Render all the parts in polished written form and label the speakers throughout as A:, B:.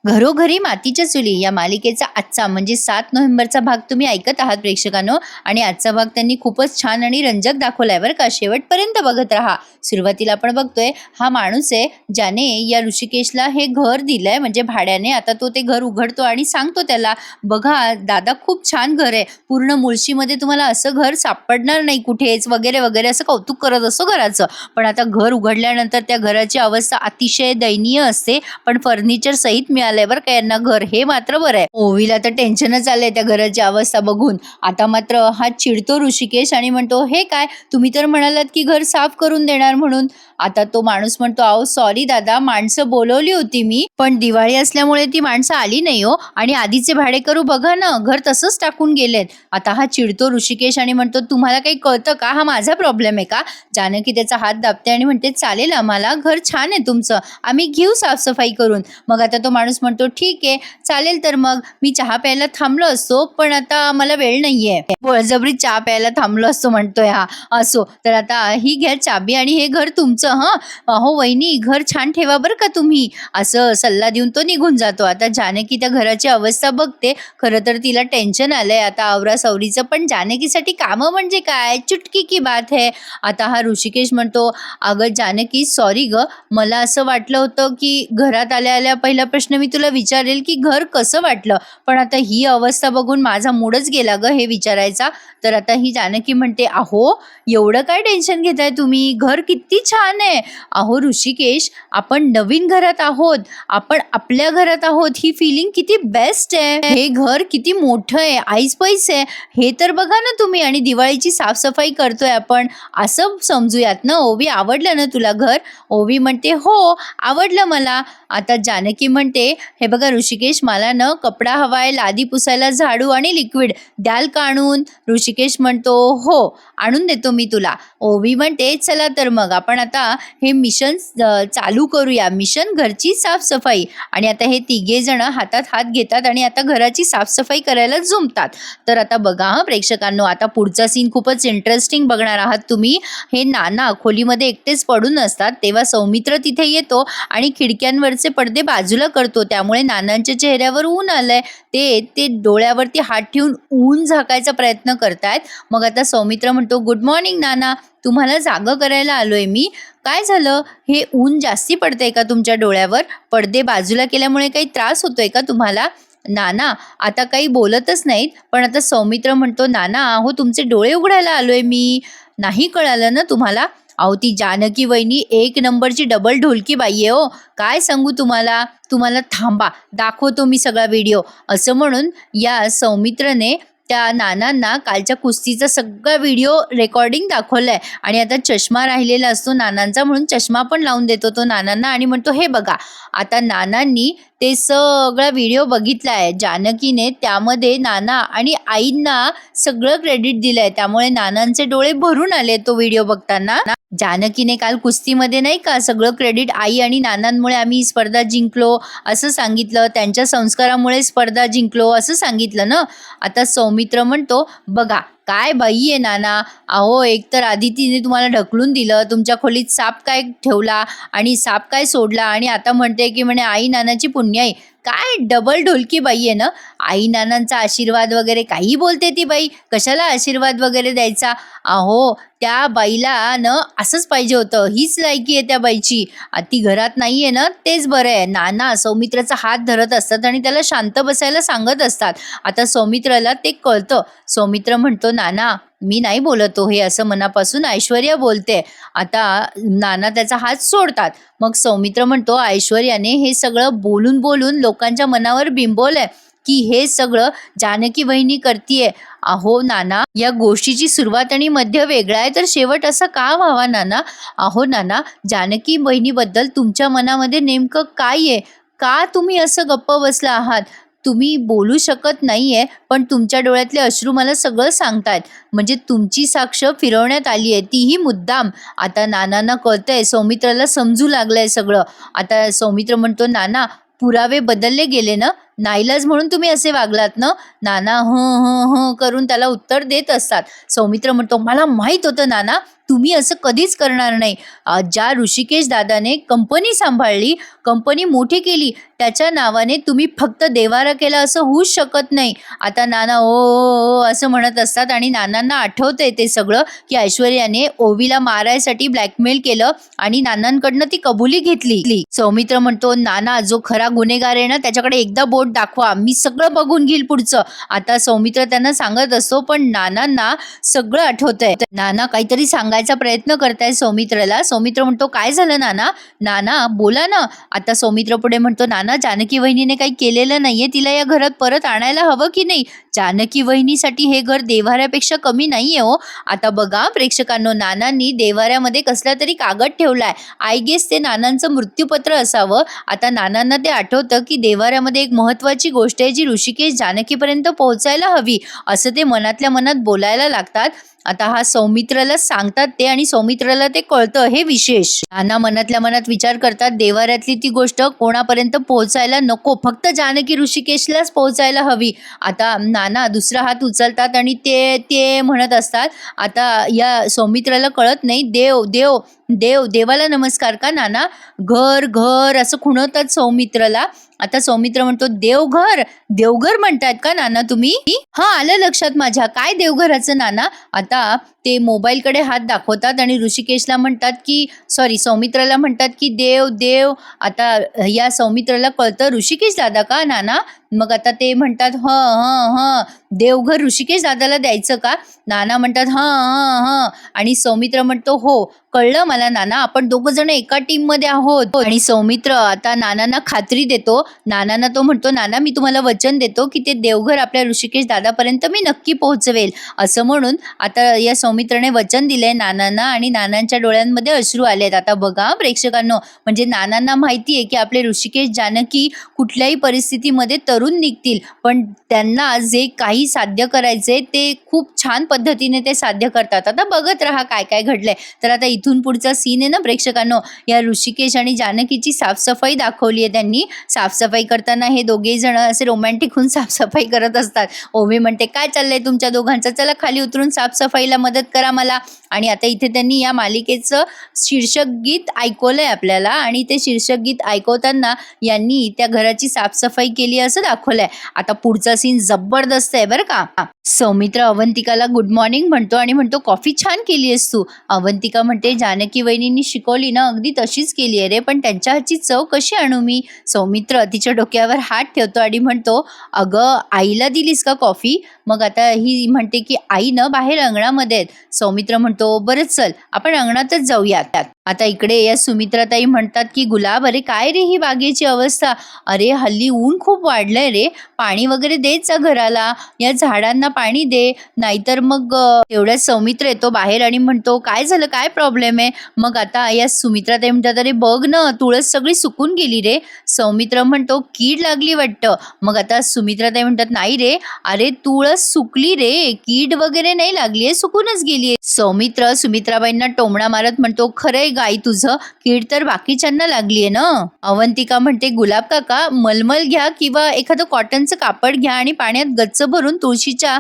A: घरोघरी मातीच्या चुली या मालिकेचा आजचा म्हणजे 7 नोव्हेंबरचा भाग तुम्ही ऐकत आहात प्रेक्षकांनो. आणि आजचा भाग त्यांनी खूपच छान आणि रंजक दाखवलाय बरं का. शेवटपर्यंत बघत राहा. सुरुवातीला आपण बघतोय हा माणूस आहे ज्याने या ऋषिकेशला हे घर दिलंय म्हणजे भाड्याने. आता तो ते घर उघडतो आणि सांगतो त्याला, बघा दादा खूप छान घर आहे, पूर्ण मुळशीमध्ये तुम्हाला असं घर सापडणार नाही कुठेच वगैरे वगैरे, असं कौतुक करत असतो घराचं. पण आता घर उघडल्यानंतर त्या घराची अवस्था अतिशय दयनीय असते. पण फर्निचर सहित मिळालंय बरं का यांना घर, हे मात्र बरं आहे. ओवीला तर टेन्शनच आलंय त्या घराची अवस्था बघून. आता मात्र हा चिडतो ऋषिकेश आणि म्हणतो, हे काय तुम्ही तर म्हणालात की घर साफ करून देणार म्हणून. आता तो माणूस म्हणतो, अहो सॉरी दादा, माणसं बोलवली होती मी, पण दिवाळी असल्यामुळे ती माणसं आली नाही हो. आणि आधीचे भाडेकरू बघा ना, घर तसंच टाकून गेलेत. आता हा चिडतो ऋषिकेश आणि म्हणतो, तुम्हाला काही कळतं का, हा माझा प्रॉब्लेम आहे का? जानकी त्याचा हात दाबते आणि म्हणते, चालेल आम्हाला, घर छान आहे तुमचं, आम्ही घेऊ साफसफाई करून. मग आता तो माणूस म्हणतो, ठीक आहे चालेल, तर मग मी चहा प्यायला थांबलो असतो, पण आता मला वेळ नाहीये. बळजबरी चहा प्यायला थांबलो असतो म्हणतोय हा. असो तर आता ही घ्या चाबी आणि हे घर तुमचं. हो वहिनी, घर छान ठेवा बरं का तुम्ही, असं सल्ला देऊन तो निघून जातो. आता जानकी त्या घराची अवस्था बघते. खरं तर तिला टेन्शन आलंय आता आवरासावरीचं, पण जानकीसाठी कामं म्हणजे काय, चुटकी की बात है. आता हा ऋषिकेश म्हणतो, अगं जानकी सॉरी ग, मला असं वाटलं होतं की घरात आल्या आल्या पहिला प्रश्न मी तुला विचारेल की घर कसं वाटलं, पण आता ही अवस्था बघून माझा मूडच गेला ग हे विचारायचा. तर आता ही जानकी म्हणते, अहो एवढं काय टेन्शन घेताय तुम्ही, घर किती छान आहे. अहो ऋषिकेश, आपण नवीन घरात आहोत, आपण आपल्या घरात आहोत, ही फिलिंग किती बेस्ट आहे. हे घर किती मोठं आहे, ऐस पैस आहे, हे तर बघा ना तुम्ही. आणि दिवाळीची साफसफाई करतोय आपण, असं समजूयात ना. ओवी, आवडलं ना तुला घर? ओवी म्हणते, हो आवडलं मला. आता जानकी म्हणते, हे बघा ऋषिकेश, मला न कपडा हवाय, लादी पुसायला झाडू आणि लिक्विड द्याल का आणून? ऋषिकेश म्हणतो, हो आणून देतो मी तुला. ओवी म्हणते, चला तर मग आपण आता हे मिशन चालू करूया, मिशन घरची साफसफाई. आणि आता हे तिघे जण हातात हात घेतात आणि आता घराची साफसफाई करायला जुंपतात. तर आता बघा प्रेक्षकांनो, आता पुढचा सीन खूपच इंटरेस्टिंग बघणार आहात तुम्ही. हे नाना खोलीमध्ये एकटेच पडून असतात, तेव्हा सौमित्र तिथे येतो आणि खिडक्यांवरचे पडदे बाजूला करतो. त्यामुळे नानांच्या चेहऱ्यावर ऊन आलंय. ते डोळ्यावरती हात ठेवून ऊन झाकायचा प्रयत्न करतायत. मग आता सौमित्र म्हणतो, गुड मॉर्निंग नाना, तुम्हाला जागं करायला आलोय मी. काय झालं, हे ऊन जास्ती पडतंय का तुमच्या डोळ्यावर? पडदे बाजूला केल्यामुळे काही त्रास होतोय का तुम्हाला? नाना आता काही बोलतच नाहीत. पण आता सौमित्र म्हणतो, नाना अहो तुमचे डोळे उघडायला आलोय मी. नाही कळालं ना तुम्हाला? अहो ती जानकी वहिनी एक नंबरची डबल ढोलकी बाई आहे हो, काय सांगू तुम्हाला. तुम्हाला थांबा, दाखवतो मी सगळा व्हिडिओ. असं म्हणून या सौमित्रने त्या नानांना कालच्या कुस्तीचा सगळा व्हिडिओ रेकॉर्डिंग दाखवलाय. आणि आता चष्मा राहिलेला असतो नानांचा, म्हणून चष्मा पण लावून देतो तो नानांना आणि म्हणतो, हे बघा. आता नानांनी ते सगळा व्हिडिओ बघितलाय. जानकीने त्यामध्ये नाना आणि आईंना सगळं क्रेडिट दिलंय, त्यामुळे नानांचे डोळे भरून आले तो व्हिडिओ बघताना. जानकीने काल कुस्तीमध्ये नाही का सगळं क्रेडिट आई आणि नानांमुळे आम्ही स्पर्धा जिंकलो असं सांगितलं, त्यांच्या संस्कारामुळे स्पर्धा जिंकलो असं सांगितलं ना. आता सौमित्र म्हणतो, बघा काय बाई आहे नाना, अहो एकतर आदितीने तुम्हाला ढकलून दिलं, तुमच्या खोलीत साप काय ठेवला आणि साप काय सोडला, आणि आता म्हणते की म्हणे आई नानाची पुण्याई. काय डबल ढोलकी बाई आहे ना. आई नानांचा आशीर्वाद वगैरे काही बोलते ती बाई, कशाला आशीर्वाद वगैरे द्यायचा. अहो त्या बाईला न असंच पाहिजे होतं, हीच लायकी आहे त्या बाईची. ती घरात नाही आहे ना, तेच बरं आहे. नाना सौमित्राचा हात धरत असतात आणि त्याला शांत बसायला सांगत असतात. आता सौमित्राला ते कळतं. सौमित्र म्हणतो, नाना मी नाही बोलतो हे असं मनापासून, ऐश्वर्या बोलते. आता नाना त्याचा हात सोडतात. मग सौमित्र म्हणतो, ऐश्वर्याने हे सगळं बोलून बोलून लोकांच्या मनावर बिंबवलंय की हे सगळं जानकी वहिनी करतीये. अहो नाना, या गोष्टीची सुरुवात आणि मध्य वेगळा आहे, तर शेवट असा का व्हावा नाना? अहो नाना, जानकी बहिणीबद्दल तुमच्या मनामध्ये नेमकं काय आहे? का तुम्ही असं गप्प बसला आहात? तुम्ही बोलू शकत नाहीये, पण तुमच्या डोळ्यातले अश्रू मला सगळं सांगतायत. म्हणजे तुमची साक्ष फिरवण्यात आली आहे, तीही मुद्दाम. आता नानांना कळतंय, सौमित्राला समजू लागलंय सगळं. आता सौमित्र म्हणतो, नाना पुरावे बदलले गेले ना, नाईलाज म्हणून तुम्ही असे वागलात ना. नाना हं हं हं करून त्याला उत्तर देत असतात. सौमित्र म्हणतो, मला माहित होतं नाना, तुम्ही असं कधीच करणार नाही. ज्या ऋषिकेश दादाने कंपनी सांभाळली, कंपनी मोठी केली, त्याच्या नावाने तुम्ही फक्त देवारा केला असं होऊच शकत नाही. आता नाना ओ ओ ओ असं म्हणत असतात आणि नानांना आठवतंय ते सगळं, की ऐश्वर्याने ओवीला मारायसाठी ब्लॅकमेल केलं आणि नानांकडनं ती कबुली घेतली. सौमित्र म्हणतो, नाना जो खरा गुन्हेगार आहे ना, त्याच्याकडे एकदा बोट दाखवा, मी सगळं बघून घेईल पुढचं. आता सौमित्र त्यांना सांगत असतो, पण नानांना सगळं आठवतंय. नाना काहीतरी सांगायचा प्रयत्न करताय सौमित्रला. सौमित्र म्हणतो, काय झालं नाना? नाना बोला ना. आता सौमित्र पुढे म्हणतो, नाना जानकी वहिनीने काही केलेलं नाहीये, तिला या घरात परत आणायला हवं की नाही? जानकी वहिनीसाठी हे घर देव्हाऱ्यापेक्षा कमी नाहीये हो. आता बघा प्रेक्षकांनो, नानांनी देव्हाऱ्यामध्ये कसला तरी कागद ठेवलाय. आय गेस ते नानांचं मृत्यूपत्र असावं. आता नानांना ते आठवतं की देव्हाऱ्यामध्ये एक महत्वाची गोष्ट आहे जी ऋषिकेश जानकीपर्यंत पोहोचायला हवी, असं ते मनातल्या मनात बोलायला लागतात. आता हा सौमित्रला सांगतात ते आणि सौमित्रला ते कळतं, हे विशेष. नाना मनातल्या मनात विचार करतात, देवाऱ्यातली ती गोष्ट कोणापर्यंत पोहोचायला नको, फक्त जानकी ऋषिकेशलाच पोहोचायला हवी. आता नाना दुसरा हात उचलतात आणि ते ते म्हणत असतात. आता या सौमित्राला कळत नाही, देव देव देव देवाला नमस्कार का नाना? घर घर असं खुणवतात सौमित्रला. आता सौमित्र म्हणतो, देवघर देवघर म्हणतात का नाना तुम्ही? हा आलं लक्षात माझ्या, काय देवघराचं नाना? आता ते मोबाईलकडे हात दाखवतात आणि ऋषिकेशला म्हणतात की सॉरी सौमित्राला म्हणतात की देव देव. आता या सौमित्राला कळतं ऋषिकेश दादा का नाना? मग आता ते म्हणतात ह देवघर ऋषिकेश दादाला द्यायचं का? नाना म्हणतात ह आणि सौमित्र म्हणतो, हो कळलं मला नाना, आपण दोघं जण एका टीम मध्ये आहोत. आणि सौमित्र आता नानांना खात्री देतो. नानांना तो म्हणतो, नाना मी तुम्हाला वचन देतो की ते देवघर आपल्या ऋषिकेश दादापर्यंत मी नक्की पोहोचवेल. असं म्हणून आता या सौमित्राने वचन दिलंय नानांना आणि नानांच्या डोळ्यांमध्ये अश्रू आलेत. आता बघा प्रेक्षकांनो, म्हणजे नानांना माहिती आहे की आपले ऋषिकेश जानकी कुठल्याही परिस्थितीमध्ये तरुण निघतील, पण त्यांना जे काही साध्य करायचे ते खूप छान पद्धतीने ते साध्य करतात. आता बघत राहा काय काय घडलंय. तर आता इथून पुढचा सीन आहे ना प्रेक्षकांनो, या ऋषिकेश आणि जानकीची साफसफाई दाखवली आहे त्यांनी. साफसफाई करताना हे दोघे जण असे रोमॅन्टिक होऊन साफसफाई करत असतात. ओवी म्हणते, काय चाललंय तुमच्या दोघांचं, चला खाली उतरून साफसफाईला मदत करा मला. आणि आता इथे त्यांनी या मालिकेचं शीर्षक गीत ऐकवलंय आपल्याला आणि ते शीर्षक गीत ऐकवताना यांनी त्या घराची साफसफाई केली असं दाखवलंय. आता पुढचा सीन जबरदस्त आहे बरं का. सौमित्र अवंतिकाला गुड मॉर्निंग म्हणतो आणि म्हणतो, कॉफी छान केली आहेस तू. अवंतिका म्हणते, जानकी वहिनींनी शिकवली ना अगदी तशीच केली आहे रे, पण त्यांच्या हातची चव कशी आणू मी? सौमित्र तिच्या डोक्यावर हात ठेवतो आणि म्हणतो, अगं आईला दिलीस का कॉफी? मग आता ही म्हणते की आई न बाहेर अंगणामध्ये आहेत. सौमित्र म्हणतो, बरं चल आपण अंगणातच जाऊयात. आता इकडे या सुमित्राताई म्हणतात की गुलाब, अरे काय रे ही बागेची अवस्था? अरे हल्ली ऊन खूप वाढलंय रे, पाणी वगैरे देत जा घराला, या झाडांना पाणी दे, नाहीतर मग तेवढ्याच सौमित्र येतो बाहेर आणि म्हणतो, काय झालं, काय प्रॉब्लेम आहे? मग आता या सुमित्राताई म्हणतात, अरे बघ ना तुळस सगळी सुकून गेली रे. सौमित्र म्हणतो, कीड लागली वाटतं. मग आता सुमित्राताई म्हणतात, नाही रे, अरे तुळस सुकली रे, कीड वगैरे नाही लागलीये, सुकूनच गेलीये. सौमित्र सुमित्राबाईंना टोमणा मारत म्हणतो, खरंय गाई तुझं, कीड तर बाकीच्यांना लागलीये ना. अवंतिका म्हणते, गुलाब काका मलमल घ्या किंवा एखादं कॉटनचं कापड घ्या आणि पाण्यात गच्च भरून तुळशीच्या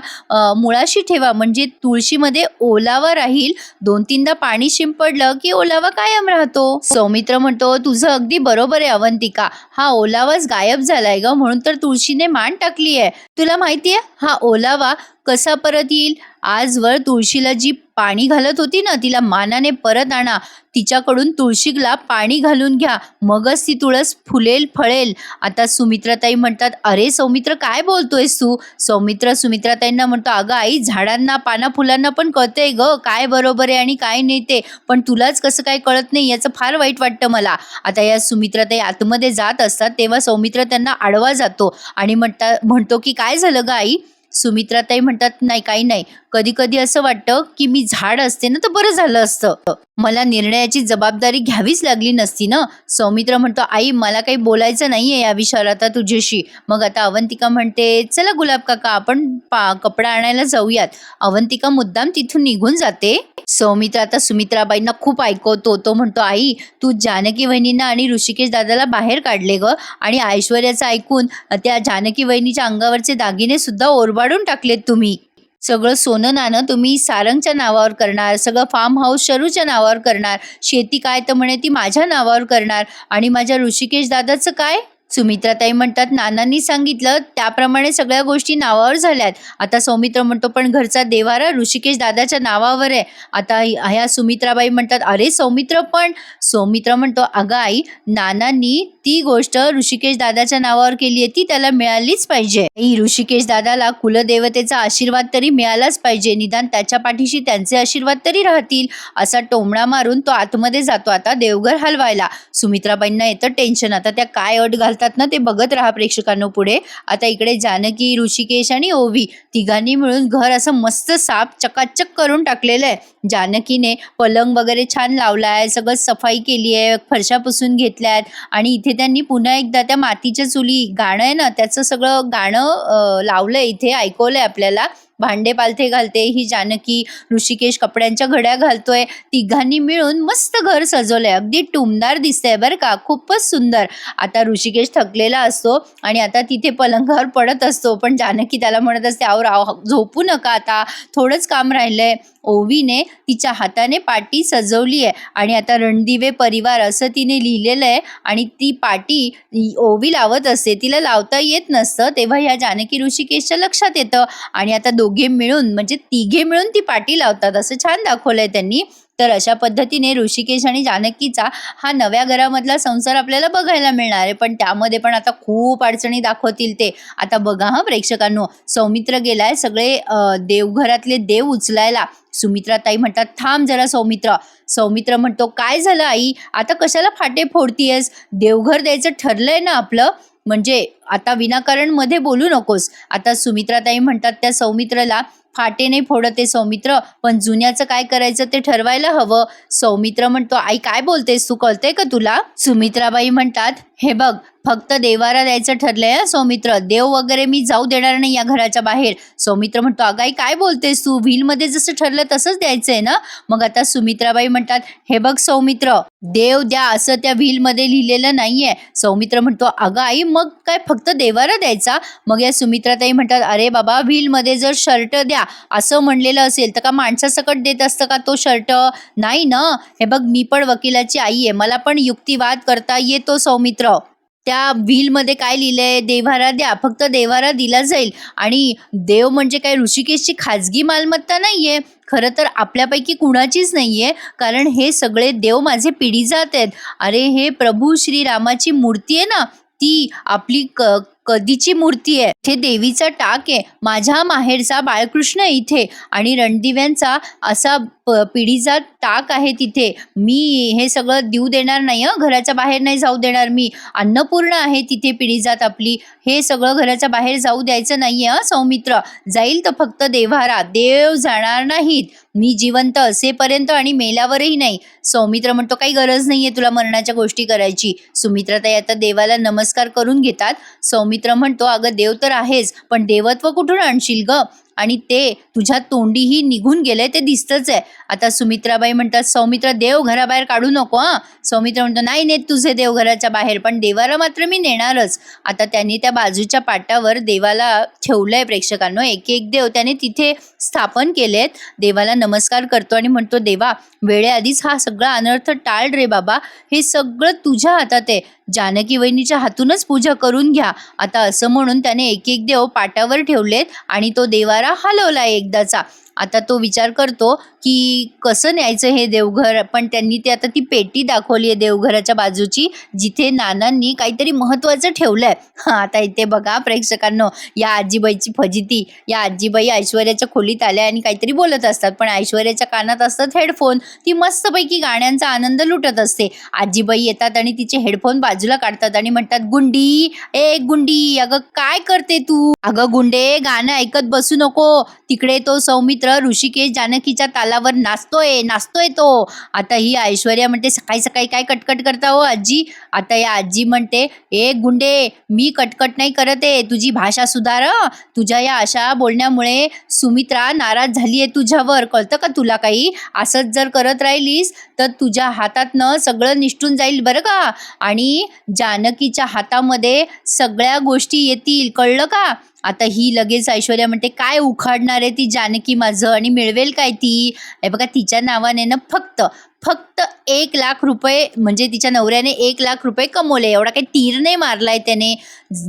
A: मुळाशी ठेवा, म्हणजे तुळशीमध्ये ओलावा राहील. 2-3दा पाणी शिंपडलं की ओलावा कायम राहतो. सौमित्र म्हणतो, तुझं अगदी बरोबर आहे अवंतिका, हा ओलावाच गायब झालाय ग, म्हणून तर तुळशीने मान टाकली आहे. तुला माहितीये हा ओलावा कसा परत येईल? आजवर तुळशीला जी पाणी घालत होती ना, तिला मानाने परत आणा, तिच्याकडून तुळशीला पाणी घालून घ्या, मगच ती तुळस फुलेल फळेल. आता सुमित्राताई म्हणतात, अरे सौमित्र काय बोलतोयस तू? सौमित्र सुमित्राताईंना म्हणतो, अगं आई, झाडांना पाना फुलांना पण कळतंय ग काय बरोबर आहे आणि काय नाही ते, पण तुलाच कसं काय कळत नाही, याचं फार वाईट वाटतं मला. आता या सुमित्राताई आतमध्ये जात असतात तेव्हा सौमित्र त्यांना आडवा जातो आणि म्हणतो की काय झालं ग आई? सुमित्राताई म्हणतात, नाही काही नाही, कधी कधी असं वाटतं की मी झाड असते ना तर बरं झालं असतं, मला निर्णयाची जबाबदारी घ्यावीच लागली नसती ना. सौमित्र म्हणतो, आई मला काही बोलायचं नाहीये या विषयावर आता तुझ्याशी. मग आता अवंतिका म्हणते, चला गुलाब काका आपण कपडा आणायला जाऊयात. अवंतिका मुद्दाम तिथून निघून जाते. सौमित्र आता सुमित्राबाईंना खूप ऐकवतो. तो म्हणतो, आई तू जानकी वहिनींना आणि ऋषिकेश दादाला बाहेर काढले ग, आणि ऐश्वर्याचं ऐकून त्या जानकी वहिनीच्या अंगावरचे दागिने सुद्धा ओरबाडून टाकलेत तुम्ही. सगळं सोनं नाणं तुम्ही सारंगच्या नावावर करणार, सगळं फार्म हाऊस शरूच्या नावावर करणार, शेती काय तर म्हणे ती माझ्या नावावर करणार, आणि माझ्या ऋषिकेश दादाचं काय? सुमित्राताई म्हणतात, नानांनी सांगितलं त्याप्रमाणे सगळ्या गोष्टी नावावर झाल्यात. आता सौमित्र म्हणतो, पण घरचा देवारा ऋषिकेश दादाच्या नावावर आहे. आता ह्या सुमित्राबाई म्हणतात, अरे सौमित्र म्हणतो, अगं आई नानांनी ती गोष्ट ऋषिकेश दादाच्या नावावर केली आहे, ती त्याला मिळालीच पाहिजे. ऋषिकेश दादाला कुलदेवतेचा आशीर्वाद तरी मिळालाच पाहिजे, निदान त्याच्या पाठीशी त्यांचे आशीर्वाद तरी राहतील. असा टोमणा मारून तो आतमध्ये जातो आता देवघर हलवायला. सुमित्राबाईंना येतं टेन्शन. आता त्या काय अट घालतात ना ते बघत राहा प्रेक्षकांनो पुढे. आता इकडे जानकी, ऋषिकेश आणि ओवी तिघांनी मिळून घर असं मस्त साफ चकाचक करून टाकलेलं आहे. जानकीने पलंग वगैरे छान लावलाय, सगळं सफाई केली आहे, फरशा पुसून घेतल्यात, आणि इथे त्यांनी पुन्हा एकदा त्या मातीच्या चुली गाणं आहे ना त्याचं सगळं गाणं लावलंय, इथे ऐकवलंय आपल्याला. भांडे पालथे घालते ही जानकी, ऋषिकेश कपड्यांच्या घड्या घालतोय. तिघांनी मिळून मस्त घर सजवलंय, अगदी टुमदार दिसतंय बरं का, खूपच सुंदर. आता ऋषिकेश थकलेला असतो आणि आता तिथे पलंगावर पडत असतो, पण जानकी त्याला म्हणत असते, आवर झोपू नका, आता थोडंच काम राहिलंय. ओवीने तिच्या हाताने पाटी सजवली आहे आणि आता रणदिवे परिवार असं तिने लिहिलेलं आहे, आणि ती पाटी ओवी लावत असते, तिला लावता येत नसतं. तेव्हा ह्या जानकी ऋषिकेशच्या लक्षात येतं आणि आता दोघे मिळून म्हणजे तिघे मिळून ती पाटी लावतात, असं छान दाखवलंय त्यांनी. तर अशा पद्धतीने ऋषिकेश आणि जानकीचा हा नव्या घरामधला संसार आपल्याला बघायला मिळणार आहे. पण त्यामध्ये पण आता खूप अडचणी दाखवतील ते. आता बघा हा प्रेक्षकांनो, सौमित्र गेलाय सगळे देवघरातले देव उचलायला. सुमित्राताई म्हणतात, थांब जरा सौमित्र. सौमित्र म्हणतो, काय झालं आई, आता कशाला फाटे फोडतीयस, देवघर द्यायचं ठरलंय ना आपलं, म्हणजे आता विनाकारण मध्ये बोलू नकोस. आता सुमित्राताई म्हणतात त्या सौमित्रला, फाटे नाही फोडते सौमित्र, पण जुन्याचं काय करायचं ते ठरवायला हवं. सौमित्र म्हणतो, आई काय बोलतेस तू, कळतंय का तुला? सुमित्राबाई म्हणतात, हे बघ फक्त देवारा द्यायचं ठरलंय सौमित्र, देव वगैरे मी जाऊ देणार नाही या घराच्या बाहेर. सौमित्र म्हणतो, अगं आई काय बोलतेस तू, व्हीलमध्ये जसं ठरलं तसंच द्यायचंय ना. मग आता सुमित्राबाई म्हणतात, हे बघ सौमित्र, देव द्या असं त्या व्हीलमध्ये लिहिलेलं नाहीये. सौमित्र म्हणतो, अगं आई मग काय फक्त देवारा द्यायचा? मग या सुमित्राताई म्हणतात, अरे बाबा व्हीलमध्ये जर शर्ट द्या असं म्हणलेलं असेल तर का माणसासकट देत असतं का तो शर्ट? नाही ना. हे बघ मी पण वकिलाची आई आहे, मला पण युक्तिवाद करता येतो सौमित्र. त्या व्हीलमध्ये काय लिहिलंय, देवारा द्या, फक्त देवारा दिला जाईल. आणि देव म्हणजे काय ऋषिकेशची खाजगी मालमत्ता नाहीये, खरं तर आपल्यापैकी कुणाचीच नाहीये, कारण हे सगळे देव माझे पिढीजात आहेत. अरे हे प्रभू श्रीरामाची मूर्ती आहे ना, ती आपली कधीची मूर्ती आहे. इथे देवीचा टाक आहे, माझ्या माहेरचा बाळकृष्ण इथे, आणि रणदिव्यांचा असा पिढीचा टाक आहे तिथे. मी हे सगळं देऊ देणार नाही, घराच्या बाहेर नाही जाऊ देणार मी. अन्नपूर्ण आहे तिथे पिढीजात आपली, हे सगळं घराच्या बाहेर जाऊ द्यायचं नाहीये सौमित्र. जाईल तर फक्त देव्हारा, देव जाणार नाहीत, मी जिवंत असेपर्यंत आणि मेल्यावरही नाही. सौमित्र म्हणतो, काही गरज नाहीये तुला मरणाच्या गोष्टी करायची. सुमित्राताई आता देवाला नमस्कार करून घेतात. सौमित्र म्हणतो, अगं देव तर आहेच, पण देवत्व कुठून आणशील ग, आणि ते तुझ्या तोंडीही निघून गेले ते दिसतच आहे. आता सुमित्राबाई म्हणतात, सौमित्र देव घराबाहेर काढू नको हा. सौमित्र म्हणतो, नाही नेत तुझे देव घराच्या बाहेर, पण देवाला मात्र मी नेणारच. आता त्यांनी त्या बाजूच्या पाटावर देवाला ठेवलंय प्रेक्षकांनो, एक एक देव त्याने तिथे स्थापन केलेत. देवाला नमस्कार करतो आणि म्हणतो, देवा वेळेआधीच हा सगळा अनर्थ टाळ रे बाबा, हे सगळं तुझ्या हातात आहे, जानकी वहिनीच्या हातूनच पूजा करून घ्या. आता असं म्हणून त्याने एक एक देव पाटावर ठेवलेत आणि तो देवारा हलवला एकदाचा. आता तो विचार करतो की कसं न्यायचं हे देवघर, पण त्यांनी ते आता ती पेटी दाखवली आहे देवघराच्या बाजूची, जिथे नानांनी काहीतरी महत्त्वाचं ठेवलंय. आता इथे बघा प्रेक्षकांनो, या आजीबाईची फजिती. या आजीबाई ऐश्वर्याच्या खोलीत आल्या आणि काहीतरी बोलत असतात, पण ऐश्वर्याच्या कानात असतात हेडफोन. ती मस्तपैकी गाण्यांचा आनंद लुटत असते. आजीबाई येतात आणि तिचे हेडफोन बाजूला काढतात आणि म्हणतात, गुंडी ए गुंडी, अगं काय करते तू? अगं गुंडे, गाणं ऐकत बसू नको, तिकडे तो सौमित्र सौमित्र ऋषिकेश जानकीच्या तालावर नाचतोय नाचतोय तो. आता ही ऐश्वर्या म्हणते, सकाळी सकाळी काय कटकट करता हो आजी. आता या आजी म्हणते, ए गुंडे, मी कटकट नाही करत आहे, तुझी भाषा सुधार. तुझ्या या अशा बोलण्यामुळे सुमित्रा नाराज झाली आहे तुझ्यावर, कळतं का तुला काही. असंच जर करत राहिलीस तर तुझ्या हातातनं सगळं निष्ठून जाईल बरं का. आणि जानकीच्या हातामध्ये सगळ्या गोष्टी येतील, कळलं का. आता ही लगेच ऐश्वर्या म्हणते, काय उखाडणार आहे ती जानकी माझं आणि मिळवेल काय ती. हे बघा, तिच्या नावाने ना फक्त 1,00,000 रुपये, म्हणजे तिच्या नवऱ्याने 1,00,000 रुपये कमवले. एवढा काही तीर नाही मारलाय त्याने.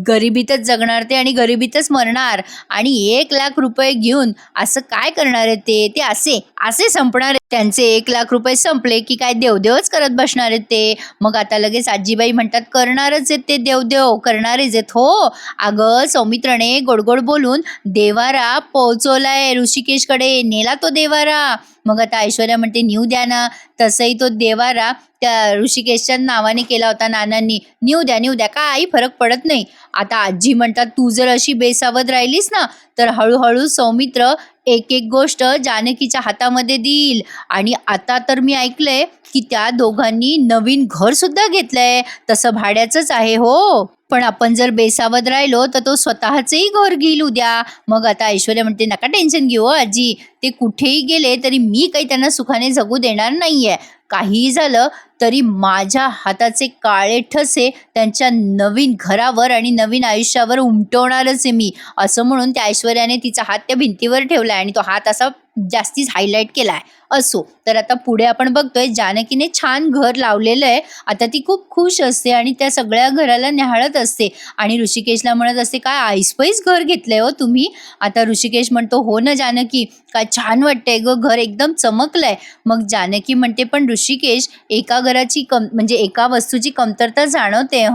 A: गरिबीतच जगणार ते आणि गरिबीतच मरणार. आणि 1,00,000 रुपये घेऊन असं काय करणार आहे ते असे संपणार आहे. त्यांचे 1,00,000 रुपये संपले की काय देवदेवच करत बसणार आहेत ते. मग आता लगेच आजीबाई म्हणतात, करणारच आहेत ते देवदेव, करणारेच आहेत हो. अगं सौमित्रने गोडगोड बोलून देवारा पोहोचवलाय ऋषिकेशकडे, नेला तो देवारा. मग आता ऐश्वर्या म्हणते, नेऊ द्या ना. तसंही तो देवारा त्या ऋषिकेशच्या नावाने केला होता नानांनी. नेऊ द्या, काही फरक पडत नाही. आता आजी म्हणतात, तू जर अशी बेसावध राहिलीस ना तर हळूहळू सौमित्र एक एक गोष्ट जानकीच्या हातामध्ये देईल. आणि आता तर मी ऐकलंय की त्या दोघांनी नवीन घर सुद्धा घेतलंय, तसं भाड्याचंच आहे हो. पण आपण जर बेसावध राहिलो तर तो स्वतःचंही घर घेईल उद्या. मग आता ऐश्वर्या म्हणते, नका टेन्शन घेऊ आजी, ते कुठेही गेले तरी मी काही त्यांना सुखाने जगू देणार नाहीये. काहीही झालं तरी माझ्या हाताचे काळे ठसे त्यांच्या नवीन घरावर आणि नवीन आयुष्यावर उमटवणारच आहे मी. असं म्हणून त्या ऐश्वर्याने तिचा हात त्या भिंतीवर ठेवलाय आणि तो हात असा जास्तीच हायलाईट केलाय. असो, तर आता पुढे आपण बघतोय जानकीने छान घर लावलेलं आहे. आता ती खूप खुश असते आणि त्या सगळ्या घराला न्याहाळत असते आणि ऋषिकेशला म्हणत असते, काय ऐसपैस घर घेतलंय हो तुम्ही. आता ऋषिकेश म्हणतो, हो ना जानकी, काय छान वाटतंय ग, घर एकदम चमकलंय. मग जानकी म्हणते, पण ऋषिकेश, एका घराची म्हणजे एका वस्तूची कमतरता जाणवते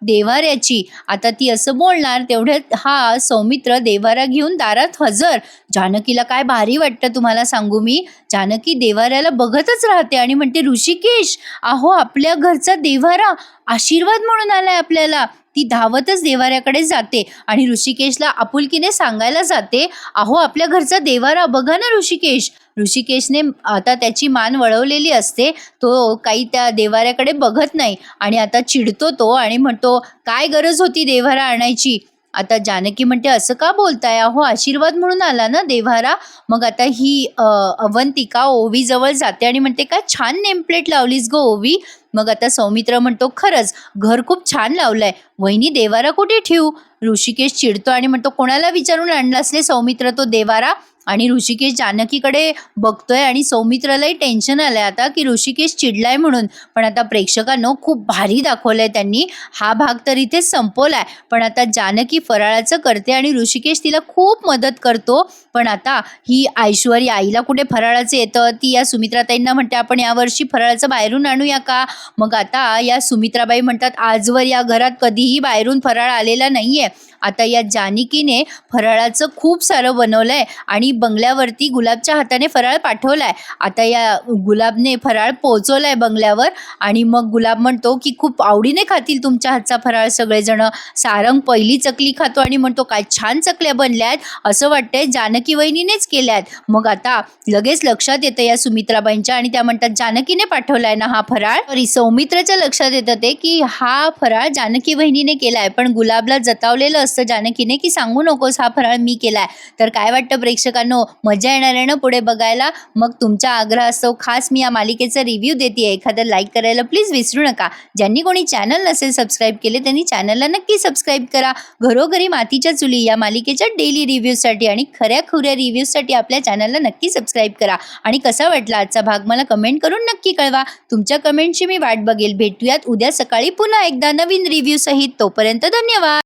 A: देवाऱ्याची. आता ती असं बोलणार तेवढ्यात हा सौमित्र देवारा घेऊन दारात हजर. जानकीला काय भारी वाटतं तुम्हाला सांगू मी. जानकी देवाऱ्याला बघतच राहते आणि म्हणते, ऋषिकेश, अहो आपल्या घरचा देवारा आशीर्वाद म्हणून आलाय आपल्याला. ती धावतच देवाऱ्याकडे जाते आणि ऋषिकेशला आपुलकीने सांगायला जाते, अहो आपल्या घरचा देवारा बघा ना ऋषिकेश. ऋषिकेशने आता त्याची मान वळवलेली असते, तो काही त्या देवाऱ्याकडे बघत नाही आणि आता चिडतो तो आणि म्हणतो, काय गरज होती देवारा आणायची. आता जानकी म्हणते, असं का बोलताय, अहो आशीर्वाद म्हणून आला ना देवारा. मग आता ही अवंतिका ओवीजवळ जाते आणि म्हणते, काय छान नेमप्लेट लावलीस ग ओवी. मग आता सौमित्र म्हणतो, खरंच घर खूप छान लावलंय, वहिनी देवारा कुठे ठेवू. ऋषिकेश चिडतो आणि म्हणतो, कोणाला विचारून आणला असले सौमित्र तो देवारा. आणि ऋषिकेश जानकीकडे बघतोय आणि सौमित्रालाही टेन्शन आलंय आता की ऋषिकेश चिडलाय म्हणून. पण आता प्रेक्षकांनो खूप भारी दाखवलंय त्यांनी. हा भाग तर इथे संपवलाय. पण आता जानकी फराळाचं करते आणि ऋषिकेश तिला खूप मदत करतो. पण आता ही ऐश्वर्या, आईला कुठे फराळाचं येतं, ती या सुमित्राताईंना म्हणते, आपण यावर्षी फराळाचं बाहेरून आणूया का. मग आता या सुमित्राबाई म्हणतात, आजवर या घरात कधीही बाहेरून फराळ आलेला नाहीये. आता या जानकीने फराळाचं खूप सारं बनवलंय आणि बंगल्यावरती गुलाबच्या हाताने फराळ पाठवलाय. आता या गुलाबने फराळ पोहोचवलाय बंगल्यावर आणि मग गुलाब म्हणतो की खूप आवडीने खातील तुमच्या हातचा फराळ सगळेजण. सारंग पहिली चकली खातो आणि म्हणतो, काय छान चकल्या बनल्यात, असं वाटतंय जानकी वहिनीनेच केल्यात. मग आता लगेच लक्षात येतं या सुमित्राबाईंच्या आणि त्या म्हणतात, जानकीने पाठवलाय ना हा फराळ. सौमित्राच्या लक्षात येतं ते की हा फराळ जानकी वहिनीने केलाय, पण गुलाबला जतावलेलं असतं जानकीने की सांगू नकोस हा फराळ मी केलाय. तर काय वाटतं प्रेक्षकांनो, मजा येणार आहे ना पुढे बघायला. मग तुमच्या आग्रहास्तव खास मी या मालिकेचा रिव्ह्यू देते. एखादं लाईक करायला प्लीज विसरू नका. ज्यांनी कोणी चॅनल नसेल सबस्क्राईब केले त्यांनी चॅनलला नक्की सबस्क्राईब करा. घरोघरी मातीच्या चुली या मालिकेच्या डेली रिव्ह्यूसाठी आणि खऱ्या रिव्ह्यूसाठी आपल्या चॅनलला नक्की सबस्क्राईब करा. आणि कसा वाटला आजचा भाग मला कमेंट करून नक्की कळवा. तुमच्या कमेंटची मी वाट बघेल. भेटूयात उद्या सकाळी पुन्हा एकदा नवीन रिव्ह्यू सहित. तोपर्यंत धन्यवाद.